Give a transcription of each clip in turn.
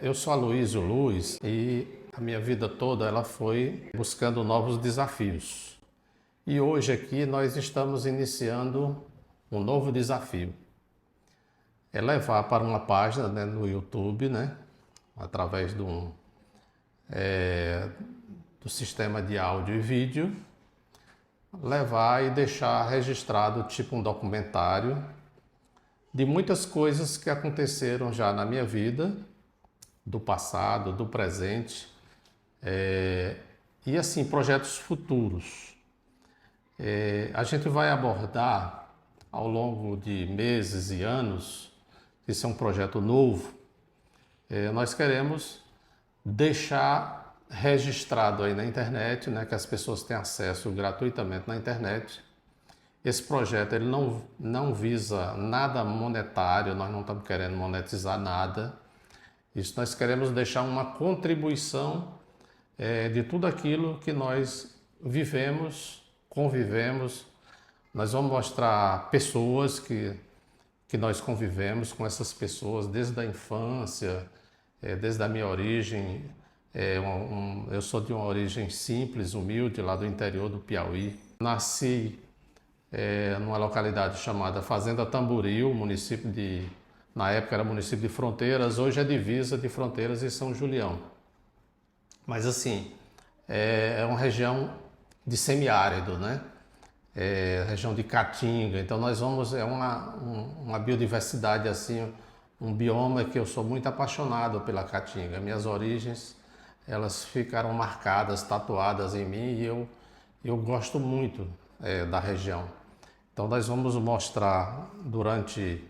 Eu sou Aloysio Luz e a minha vida toda ela foi buscando novos desafios. E hoje aqui nós estamos iniciando um novo desafio. É levar para uma página, no YouTube, através do sistema de áudio e vídeo, levar e deixar registrado tipo um documentário de muitas coisas que aconteceram já na minha vida, do passado, do presente, e assim, projetos futuros. A gente vai abordar ao longo de meses e anos, isso é um projeto novo, nós queremos deixar registrado aí na internet, que as pessoas têm acesso gratuitamente na internet. Esse projeto ele não visa nada monetário, nós não estamos querendo monetizar nada. Isso nós queremos deixar uma contribuição de tudo aquilo que nós vivemos, convivemos. Nós vamos mostrar pessoas que nós convivemos com essas pessoas desde a infância, desde a minha origem. Eu sou de uma origem simples, humilde, lá do interior do Piauí. Nasci numa localidade chamada Fazenda Tamboril, município na época era município de Fronteiras, hoje é divisa de Fronteiras e São Julião. Mas assim, é uma região de semiárido, região de Caatinga. Então nós vamos, uma biodiversidade assim, um bioma que eu sou muito apaixonado pela Caatinga. Minhas origens, elas ficaram marcadas, tatuadas em mim e eu gosto muito da região. Então nós vamos mostrar durante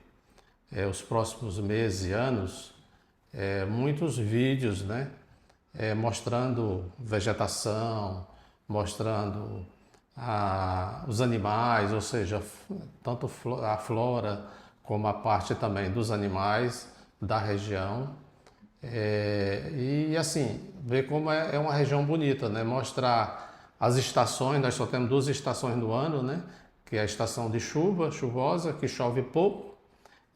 os próximos meses e anos muitos vídeos, mostrando vegetação, mostrando os animais, ou seja, tanto a flora como a parte também dos animais da região. E assim, ver como é uma região bonita, mostrar as estações. Nós só temos 2 estações no ano, que é a estação de chuva, chuvosa, que chove pouco,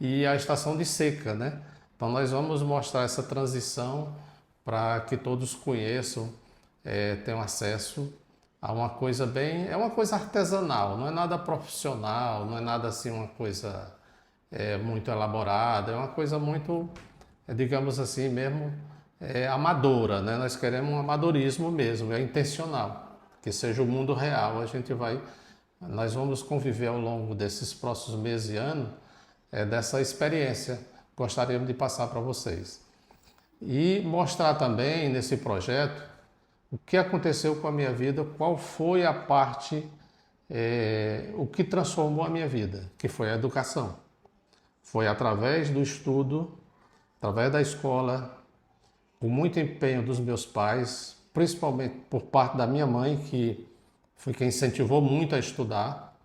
e a estação de seca, Então nós vamos mostrar essa transição para que todos conheçam, tenham acesso a uma coisa é uma coisa artesanal, não é nada profissional, não é nada assim uma coisa muito elaborada, é uma coisa muito, digamos assim mesmo, amadora, Nós queremos um amadorismo mesmo, é intencional, que seja o mundo real. Nós vamos conviver ao longo desses próximos meses e anos dessa experiência. Gostaríamos de passar para vocês. E mostrar também nesse projeto o que aconteceu com a minha vida, qual foi a parte, o que transformou a minha vida, que foi a educação. Foi através do estudo, através da escola, com muito empenho dos meus pais, principalmente por parte da minha mãe, que foi quem incentivou muito a estudar.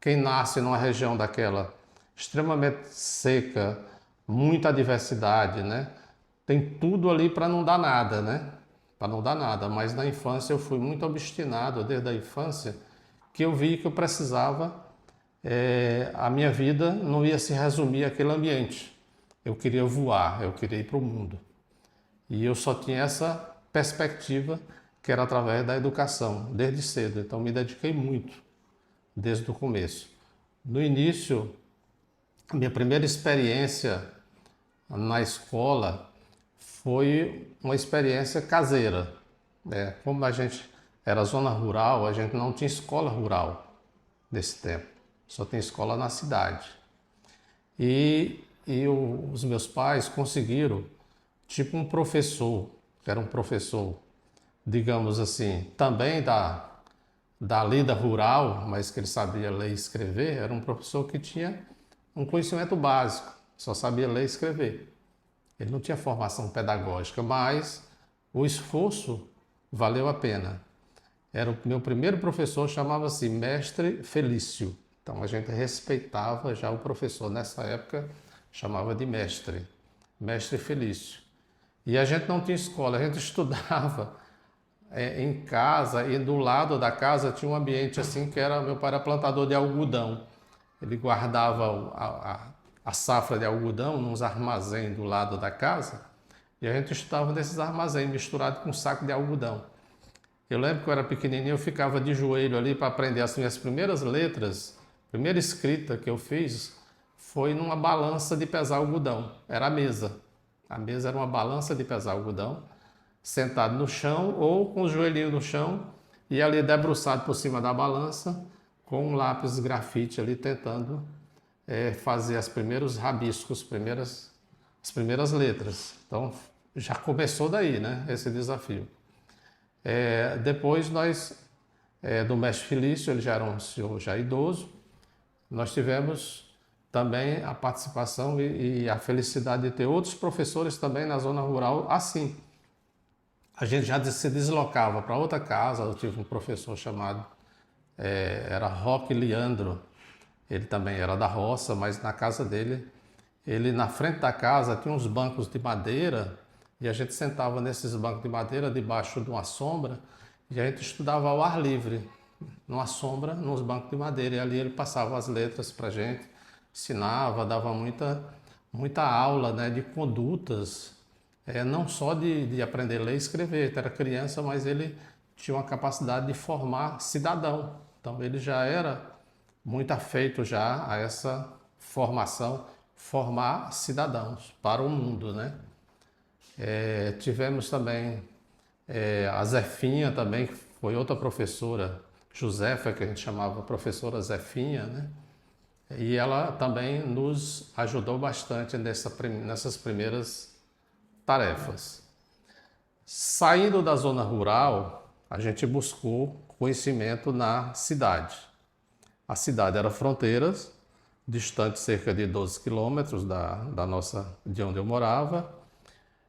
Quem nasce numa região daquela extremamente seca, muita diversidade, Tem tudo ali para não dar nada, Para não dar nada. Mas na infância eu fui muito obstinado, desde a infância, que eu vi que eu precisava, a minha vida não ia se resumir àquele ambiente. Eu queria voar, eu queria ir para o mundo. E eu só tinha essa perspectiva, que era através da educação, desde cedo. Então me dediquei muito, desde o começo. No início, a minha primeira experiência na escola foi uma experiência caseira. Como a gente era zona rural, a gente não tinha escola rural nesse tempo, só tem escola na cidade. Os meus pais conseguiram, tipo um professor, que era um professor, digamos assim, também da lida rural, mas que ele sabia ler e escrever. Era um professor que tinha um conhecimento básico, só sabia ler e escrever. Ele não tinha formação pedagógica, mas o esforço valeu a pena. Era o meu primeiro professor, chamava-se Mestre Felício. Então a gente respeitava já o professor. Nessa época chamava de mestre, Mestre Felício. E a gente não tinha escola, a gente estudava em casa, e do lado da casa tinha um ambiente assim que era, meu pai era plantador de algodão. Ele guardava a safra de algodão nos armazéns do lado da casa E a gente estudava nesses armazéns, misturado com saco de algodão. Eu lembro que eu era pequenininho, eu ficava de joelho ali para aprender as minhas primeiras letras. A primeira escrita que eu fiz foi numa balança de pesar algodão. Era a mesa. A mesa era uma balança de pesar algodão, sentado no chão ou com os joelhinhos no chão e ali debruçado por cima da balança com um lápis grafite ali tentando fazer os primeiros rabiscos, as primeiras letras. Então já começou daí, né, esse desafio. Depois do mestre Felício, ele já era um senhor já idoso, nós tivemos também a participação e a felicidade de ter outros professores também na zona rural assim. A gente já se deslocava para outra casa, eu tive um professor chamado, era Roque Leandro, ele também era da roça, mas na casa dele, ele na frente da casa tinha uns bancos de madeira e a gente sentava nesses bancos de madeira debaixo de uma sombra e a gente estudava ao ar livre, numa sombra, nos bancos de madeira. E ali ele passava as letras para a gente, ensinava, dava muita aula, né, de condutas, não só de aprender a ler e escrever. Ele era criança, mas ele tinha uma capacidade de formar cidadão. Então ele já era muito afeito já a essa formação, formar cidadãos para o mundo, né? Tivemos também a Zefinha também, que foi outra professora, Josefa, que a gente chamava professora Zefinha, né? E ela também nos ajudou bastante nessas primeiras tarefas. Saindo da zona rural, a gente buscou conhecimento na cidade. A cidade era Fronteiras, distante cerca de 12 quilômetros de onde eu morava,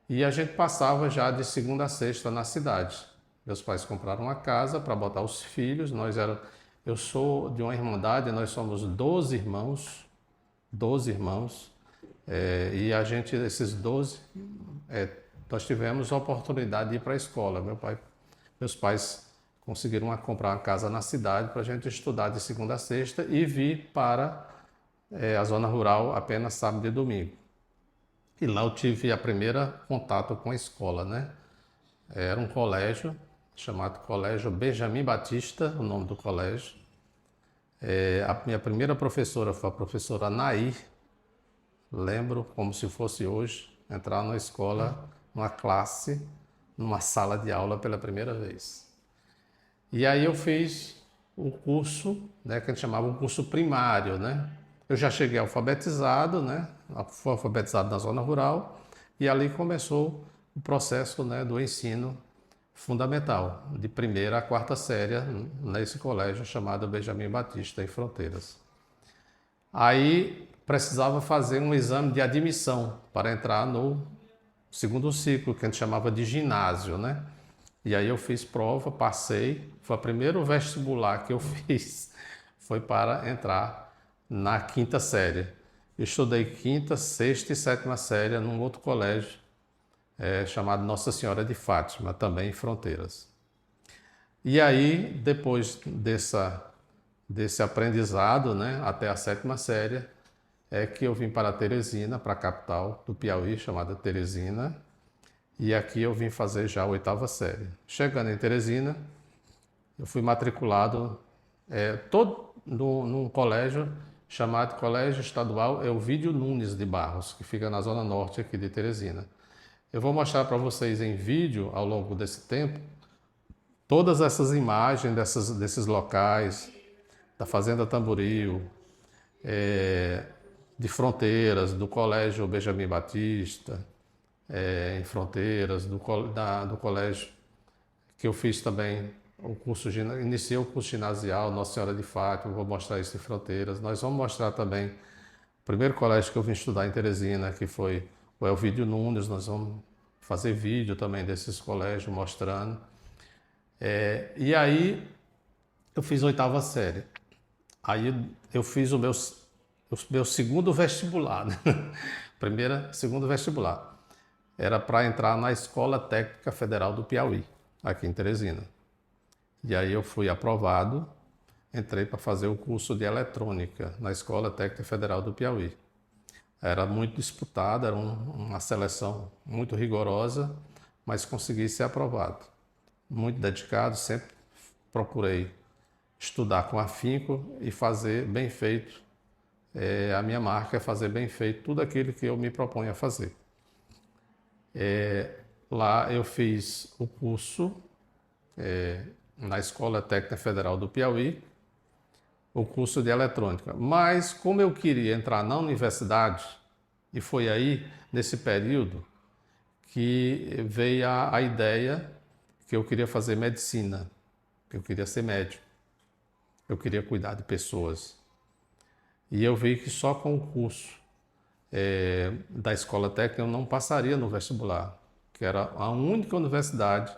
e a gente passava já de segunda a sexta na cidade. Meus pais compraram uma casa para botar os filhos. Eu sou de uma irmandade, nós somos 12 irmãos, e esses 12, nós tivemos a oportunidade de ir para a escola. Meus pais conseguiram comprar uma casa na cidade para a gente estudar de segunda a sexta e vir para a zona rural apenas sábado e domingo. E lá eu tive a primeira contato com a escola, né? Era um colégio chamado Colégio Benjamin Batista, o nome do colégio. A minha primeira professora foi a professora Nair. Lembro como se fosse hoje, entrar na escola, numa classe, numa sala de aula pela primeira vez. E aí eu fiz o curso, né, que a gente chamava um curso primário, né? Eu já cheguei alfabetizado, né? Fui alfabetizado na zona rural e ali começou o processo, né, do ensino fundamental, de primeira a quarta série, nesse colégio chamado Benjamin Batista, em Fronteiras. Aí precisava fazer um exame de admissão para entrar no segundo ciclo, que a gente chamava de ginásio, né? E aí eu fiz prova, passei, foi o primeiro vestibular que eu fiz, foi para entrar na quinta série. Eu estudei quinta, sexta e sétima série num outro colégio chamado Nossa Senhora de Fátima, também em Fronteiras. E aí, depois desse aprendizado, né, até a sétima série, que eu vim para Teresina, para a capital do Piauí, chamada Teresina, e aqui eu vim fazer já a oitava série. Chegando em Teresina, eu fui matriculado num colégio chamado Colégio Estadual Elvídio Nunes de Barros, que fica na zona norte aqui de Teresina. Eu vou mostrar para vocês em vídeo, ao longo desse tempo, todas essas imagens desses locais, da Fazenda Tamboril, de Fronteiras, do Colégio Benjamin Batista, em Fronteiras, do colégio que eu fiz também, iniciei o curso ginasial Nossa Senhora de Fátima, vou mostrar isso em Fronteiras. Nós vamos mostrar também o primeiro colégio que eu vim estudar em Teresina, que foi o Elvídio Nunes. Nós vamos fazer vídeo também desses colégios mostrando. E aí eu fiz a oitava série. Aí eu fiz o meu segundo vestibular, né? Segundo vestibular. Era para entrar na Escola Técnica Federal do Piauí, aqui em Teresina. E aí eu fui aprovado, entrei para fazer o curso de eletrônica na Escola Técnica Federal do Piauí. Era muito disputado, era uma seleção muito rigorosa, mas consegui ser aprovado. Muito dedicado, sempre procurei estudar com afinco e fazer bem feito. A minha marca é fazer bem feito tudo aquilo que eu me proponho a fazer. Lá eu fiz o curso na Escola Técnica Federal do Piauí, o curso de eletrônica. Mas como eu queria entrar na universidade, e foi aí, nesse período, que veio a ideia que eu queria fazer medicina, que eu queria ser médico, eu queria cuidar de pessoas. E eu vi que só com o curso da Escola Técnica eu não passaria no vestibular, que era a única universidade,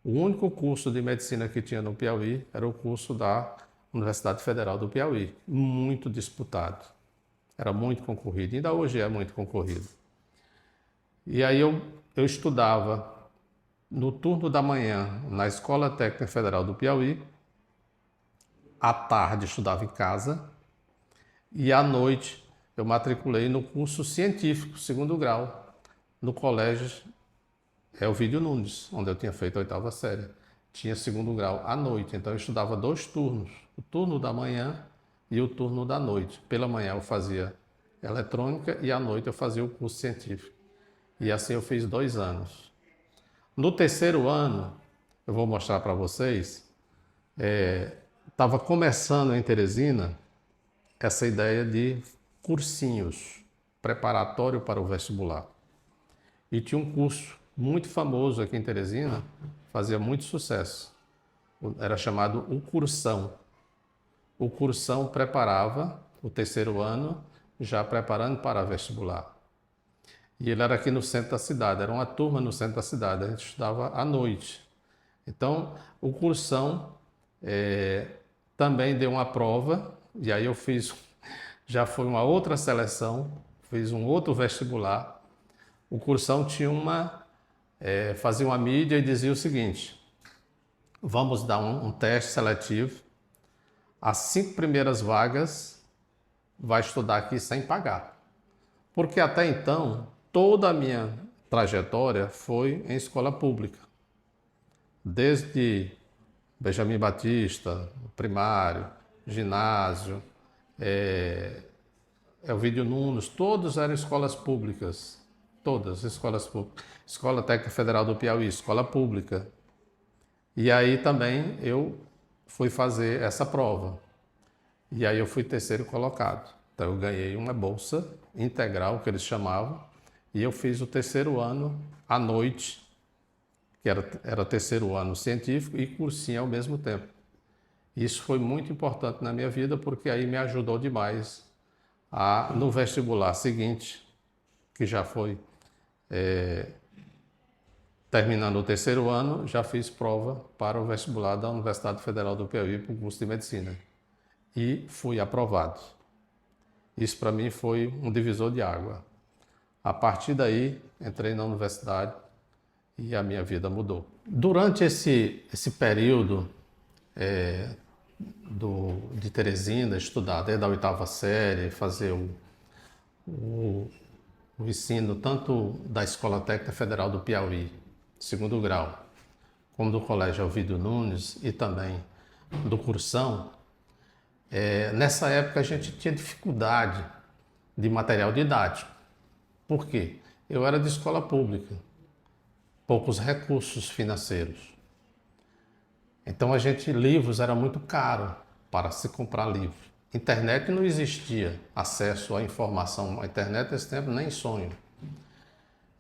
o único curso de medicina que tinha no Piauí era o curso da Universidade Federal do Piauí, muito disputado, era muito concorrido, ainda hoje é muito concorrido. E aí eu estudava no turno da manhã na Escola Técnica Federal do Piauí, à tarde estudava em casa e à noite eu matriculei no curso científico, segundo grau, no colégio Elvídio Nunes, onde eu tinha feito a 8ª série. Tinha segundo grau à noite, então eu estudava 2 turnos, o turno da manhã e o turno da noite. Pela manhã eu fazia eletrônica e à noite eu fazia o curso científico. E assim eu fiz 2 anos. No terceiro ano, eu vou mostrar para vocês, estava começando em Teresina essa ideia de cursinhos preparatório para o vestibular. E tinha um curso muito famoso aqui em Teresina, fazia muito sucesso. Era chamado o Cursão. O Cursão preparava o terceiro ano, já preparando para vestibular. E ele era aqui no centro da cidade, era uma turma no centro da cidade, a gente estudava à noite. Então, o Cursão também deu uma prova, e aí eu fiz, já foi uma outra seleção, fiz um outro vestibular. O Cursão tinha fazia uma mídia e dizia o seguinte: vamos dar um teste seletivo, as 5 primeiras vagas vai estudar aqui sem pagar. Porque até então, toda a minha trajetória foi em escola pública. Desde Benjamin Batista, primário, ginásio, Elvídio Nunes, todos eram escolas públicas. Todas escolas públicas. Escola Técnica Federal do Piauí, escola pública. E aí também eu fui fazer essa prova. E aí eu fui terceiro colocado. Então eu ganhei uma bolsa integral, que eles chamavam, e eu fiz o terceiro ano à noite, que era terceiro ano científico e cursinho ao mesmo tempo. Isso foi muito importante na minha vida, porque aí me ajudou demais no vestibular seguinte, que já foi terminando o terceiro ano, já fiz prova para o vestibular da Universidade Federal do Piauí para o curso de medicina. E fui aprovado. Isso para mim foi um divisor de água. A partir daí, entrei na universidade e a minha vida mudou. Durante esse período de Teresina, estudar desde a 8ª série, fazer o ensino tanto da Escola Técnica Federal do Piauí, segundo grau, como do Colégio Elvídio Nunes e também do Cursão, nessa época a gente tinha dificuldade de material didático. Por quê? Eu era de escola pública, poucos recursos financeiros. Então livros era muito caro para se comprar livro. Internet não existia, acesso à informação. A internet nesse tempo nem sonho.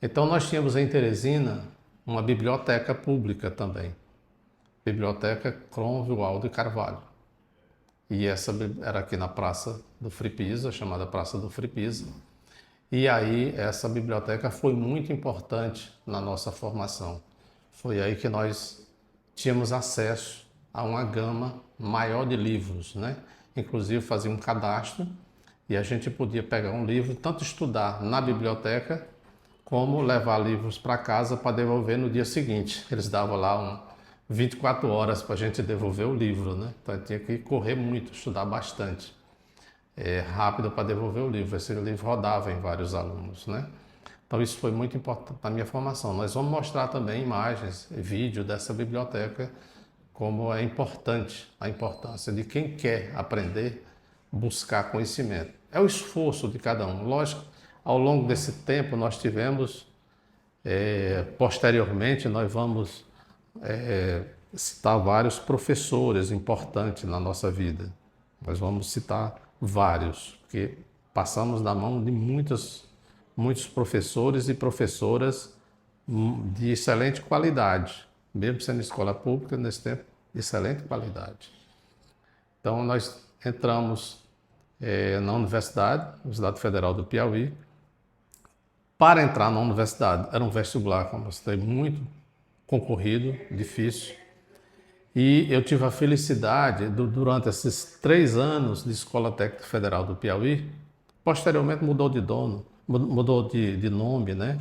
Então nós tínhamos em Teresina uma biblioteca pública também. Biblioteca Cromwell Aldo Carvalho. E essa era aqui na Praça do Fripisa, chamada Praça do Fripisa. E aí essa biblioteca foi muito importante na nossa formação. Foi aí que nós tínhamos acesso a uma gama maior de livros, né? Inclusive fazia um cadastro e a gente podia pegar um livro, tanto estudar na biblioteca, como levar livros para casa para devolver no dia seguinte. Eles davam lá 24 horas para a gente devolver o livro, né? Então tinha que correr muito, estudar bastante. rápido para devolver o livro. Esse livro rodava em vários alunos, né? Então isso foi muito importante na minha formação. Nós vamos mostrar também imagens, vídeo dessa biblioteca, como é importante, a importância de quem quer aprender, buscar conhecimento. É o esforço de cada um. Lógico, ao longo desse tempo nós tivemos, posteriormente nós vamos citar vários professores importantes na nossa vida. Nós vamos citar vários, porque passamos na mão de muitos professores e professoras de excelente qualidade, mesmo sendo escola pública, nesse tempo, de excelente qualidade. Então, nós entramos na Universidade Federal do Piauí. Para entrar na universidade, era um vestibular, como eu citei, muito concorrido, difícil. E eu tive a felicidade, durante esses 3 anos de Escola Técnica Federal do Piauí, posteriormente mudou de dono, mudou de nome, né?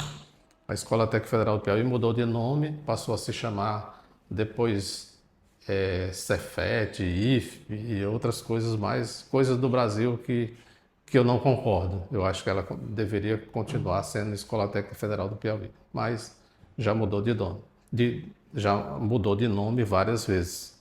A Escola Técnica Federal do Piauí mudou de nome, passou a se chamar depois Cefet, IFP e outras coisas mais, coisas do Brasil que eu não concordo. Eu acho que ela deveria continuar sendo Escola Técnica Federal do Piauí, mas já mudou de dono, já mudou de nome várias vezes.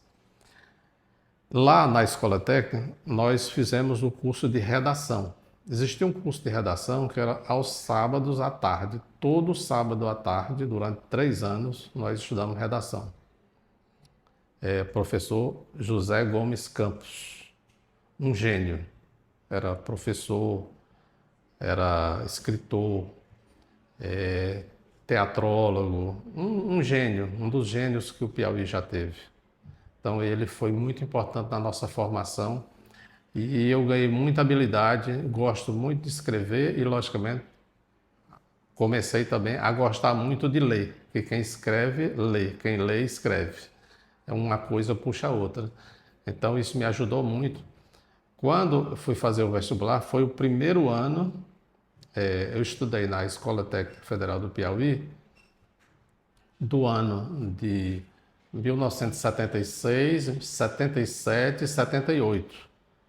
Lá na Escola Técnica, nós fizemos o curso de redação. Existia um curso de redação que era aos sábados à tarde. Todo sábado à tarde, durante 3 anos, nós estudamos redação. Professor José Gomes Campos, um gênio. Era professor, era escritor, teatrólogo, um gênio, um dos gênios que o Piauí já teve. Então ele foi muito importante na nossa formação e eu ganhei muita habilidade, gosto muito de escrever e, logicamente, comecei também a gostar muito de ler, porque quem escreve, lê, quem lê, escreve. Uma coisa puxa a outra. Então isso me ajudou muito. Quando fui fazer o vestibular, foi o primeiro ano, eu estudei na Escola Técnica Federal do Piauí, do ano de 1976, 77 e 78.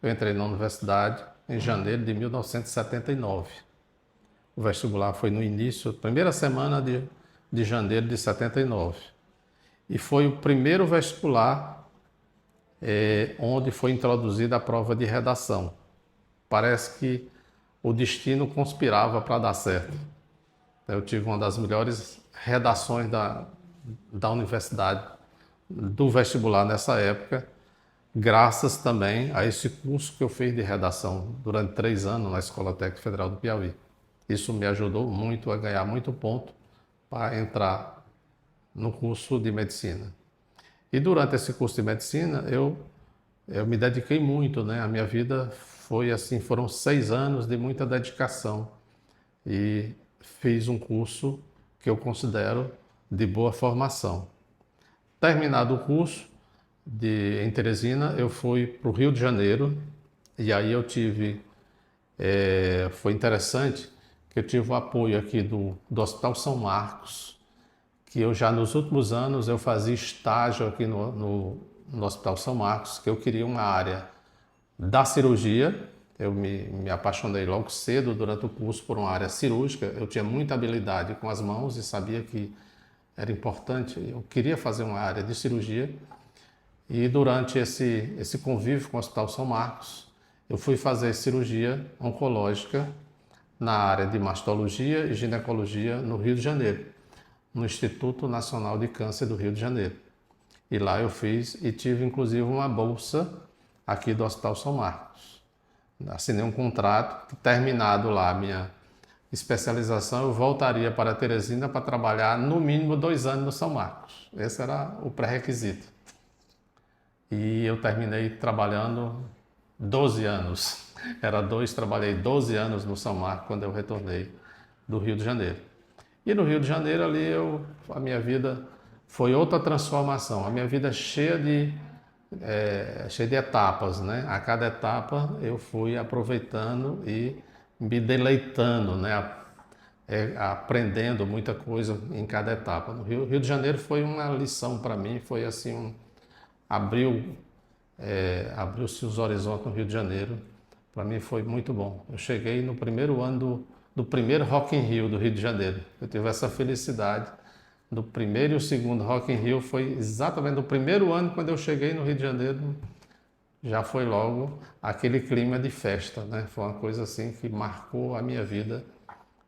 Eu entrei na universidade em janeiro de 1979. O vestibular foi no início, primeira semana de janeiro de 79. E foi o primeiro vestibular onde foi introduzida a prova de redação. Parece que o destino conspirava para dar certo. Eu tive uma das melhores redações da universidade, do vestibular nessa época, graças também a esse curso que eu fiz de redação durante 3 anos na Escola Técnica Federal do Piauí. Isso me ajudou muito a ganhar muito ponto para entrar no curso de medicina. E durante esse curso de medicina, eu me dediquei muito, né? A minha vida foi assim, foram 6 anos de muita dedicação. E fiz um curso que eu considero de boa formação. Terminado o curso em Teresina, eu fui para o Rio de Janeiro e aí eu tive, foi interessante que eu tive o apoio aqui do Hospital São Marcos, que eu já nos últimos anos eu fazia estágio aqui no Hospital São Marcos, que eu queria uma área da cirurgia. Eu me apaixonei logo cedo durante o curso por uma área cirúrgica. Eu tinha muita habilidade com as mãos e sabia que era importante. Eu queria fazer uma área de cirurgia. E durante esse convívio com o Hospital São Marcos, eu fui fazer cirurgia oncológica na área de mastologia e ginecologia no Rio de Janeiro, no Instituto Nacional de Câncer do Rio de Janeiro. E lá eu fiz e tive inclusive uma bolsa aqui do Hospital São Marcos. Assinei um contrato que, terminado lá a minha especialização, eu voltaria para Teresina para trabalhar no mínimo 2 anos no São Marcos. Esse era o pré-requisito. E eu terminei trabalhando 12 anos. Trabalhei 12 anos no São Marcos quando eu retornei do Rio de Janeiro. E no Rio de Janeiro ali a minha vida foi outra transformação. A minha vida cheia de etapas, né? A cada etapa eu fui aproveitando e me deleitando, né? Aprendendo muita coisa em cada etapa. No Rio de Janeiro foi uma lição para mim, foi assim, abriu-se os horizontes no Rio de Janeiro, Para mim foi muito bom. Eu cheguei no primeiro ano do primeiro Rock in Rio do Rio de Janeiro. Eu tive essa felicidade do primeiro e o segundo Rock in Rio. Foi exatamente no primeiro ano, quando eu cheguei no Rio de Janeiro, já foi logo aquele clima de festa, né? Foi uma coisa assim que marcou a minha vida.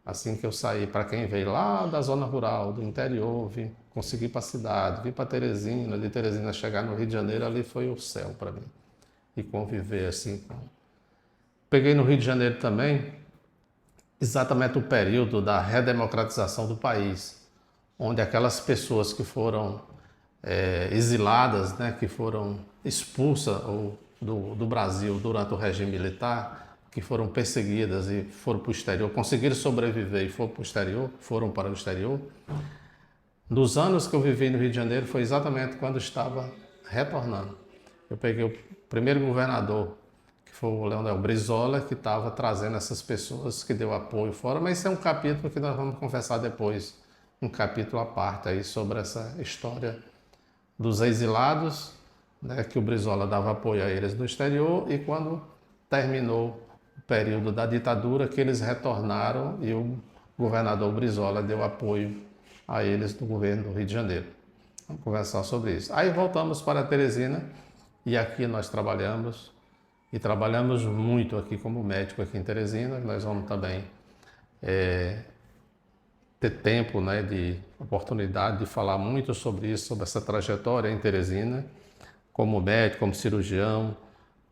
Assim que eu saí, para quem veio lá da zona rural, do interior, vim conseguir ir para a cidade, vir para Teresina, de Teresina chegar no Rio de Janeiro, ali foi o céu para mim. E conviver assim. Peguei no Rio de Janeiro também exatamente o período da redemocratização do país, onde aquelas pessoas que foram exiladas, né, que foram expulsas do Brasil durante o regime militar, que foram perseguidas e foram para o exterior, conseguiram sobreviver e foram para o exterior. Nos anos que eu vivi no Rio de Janeiro foi exatamente quando estava retornando. Eu peguei o primeiro governador, que foi o Leonel Brizola, que estava trazendo essas pessoas, que deu apoio fora, mas isso é um capítulo que nós vamos conversar depois, um capítulo à parte aí sobre essa história dos exilados, né, que o Brizola dava apoio a eles no exterior, e quando terminou o período da ditadura, que eles retornaram e o governador Brizola deu apoio a eles no governo do Rio de Janeiro. Vamos conversar sobre isso. Aí voltamos para Teresina e aqui nós trabalhamos, e trabalhamos muito aqui como médico aqui em Teresina. Nós vamos também ter tempo, né, de oportunidade de falar muito sobre isso, sobre essa trajetória em Teresina, como médico, como cirurgião,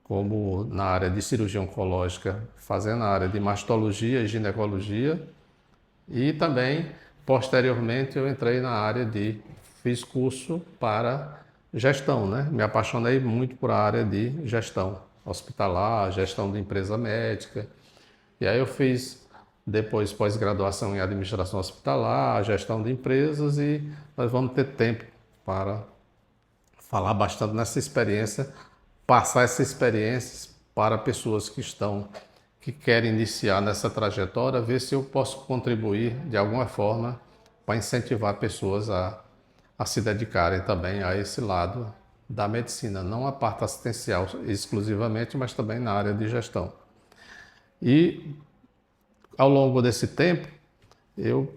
como na área de cirurgia oncológica, fazendo a área de mastologia e ginecologia, e também, posteriormente, eu entrei na área fiz curso para gestão, né? Me apaixonei muito por a área de gestão hospitalar, gestão de empresa médica, e aí eu fiz depois pós-graduação em administração hospitalar, gestão de empresas, e nós vamos ter tempo para falar bastante nessa experiência, passar essa experiência para pessoas que querem iniciar nessa trajetória, ver se eu posso contribuir de alguma forma para incentivar pessoas a se dedicarem também a esse lado da medicina, não a parte assistencial exclusivamente, mas também na área de gestão. E ao longo desse tempo, eu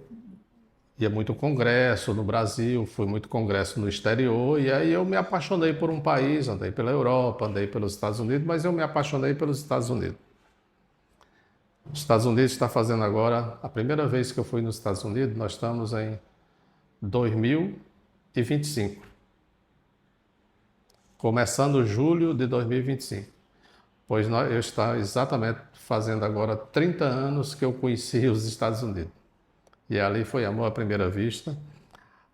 ia muito congresso no Brasil, fui muito congresso no exterior, e aí eu me apaixonei por um país, andei pela Europa, andei pelos Estados Unidos, mas eu me apaixonei pelos Estados Unidos. Os Estados Unidos está fazendo agora, a primeira vez que eu fui nos Estados Unidos, nós estamos em 2025, começando julho de 2025, pois eu estou exatamente fazendo agora 30 anos que eu conheci os Estados Unidos. E ali foi amor à primeira vista.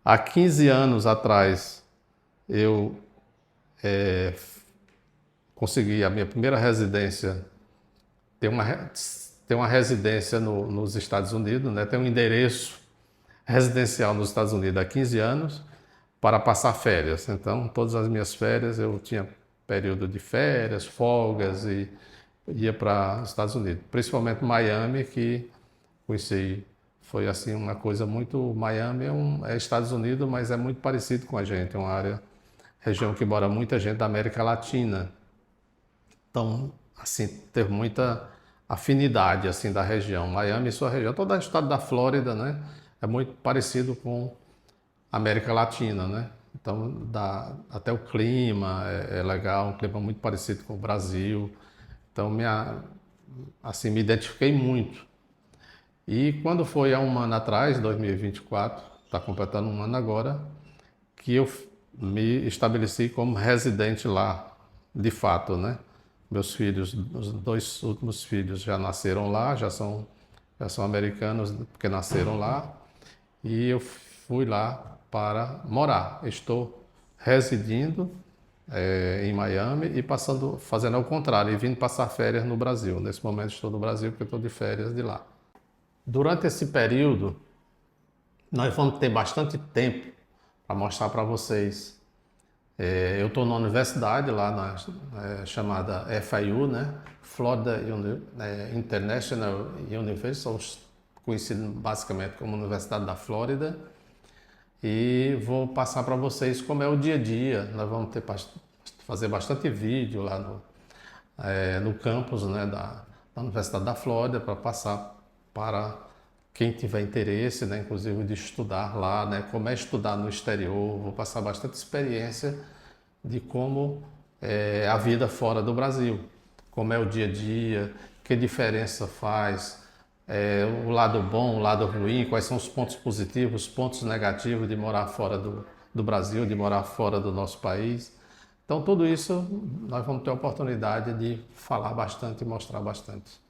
Há 15 anos atrás, eu consegui a minha primeira residência, ter uma residência nos Estados Unidos, né? Ter um endereço residencial nos Estados Unidos há 15 anos para passar férias. Então, todas as minhas férias, eu tinha período de férias, folgas, e ia para os Estados Unidos, principalmente Miami, que conheci. Foi assim uma coisa muito... Miami é Estados Unidos, mas é muito parecido com a gente. É uma região que mora muita gente da América Latina. Então, assim, teve muita afinidade assim da região. Miami e sua região, todo o estado da Flórida, né? É muito parecido com a América Latina, né? Então, até o clima é legal, um clima muito parecido com o Brasil. Então, assim, me identifiquei muito. E quando foi há um ano atrás, 2024, está completando um ano agora, que eu me estabeleci como residente lá, de fato, né? Meus filhos, os 2 últimos filhos já nasceram lá, já são americanos porque nasceram lá, e eu fui lá para morar. Estou residindo em Miami e fazendo ao contrário, e vindo passar férias no Brasil. Nesse momento estou no Brasil porque estou de férias de lá. Durante esse período, nós vamos ter bastante tempo para mostrar para vocês. Eu estou na universidade lá chamada FIU, né? Florida International University, conhecido basicamente como Universidade da Flórida. E vou passar para vocês como é o dia a dia. Nós vamos fazer bastante vídeo lá no campus, né, da Universidade da Flórida, para passar para quem tiver interesse, né, inclusive de estudar lá, né, como é estudar no exterior. Vou passar bastante experiência de como é a vida fora do Brasil, como é o dia a dia, que diferença faz, o lado bom, o lado ruim, quais são os pontos positivos, os pontos negativos de morar fora do Brasil, de morar fora do nosso país. Então, tudo isso nós vamos ter a oportunidade de falar bastante e mostrar bastante.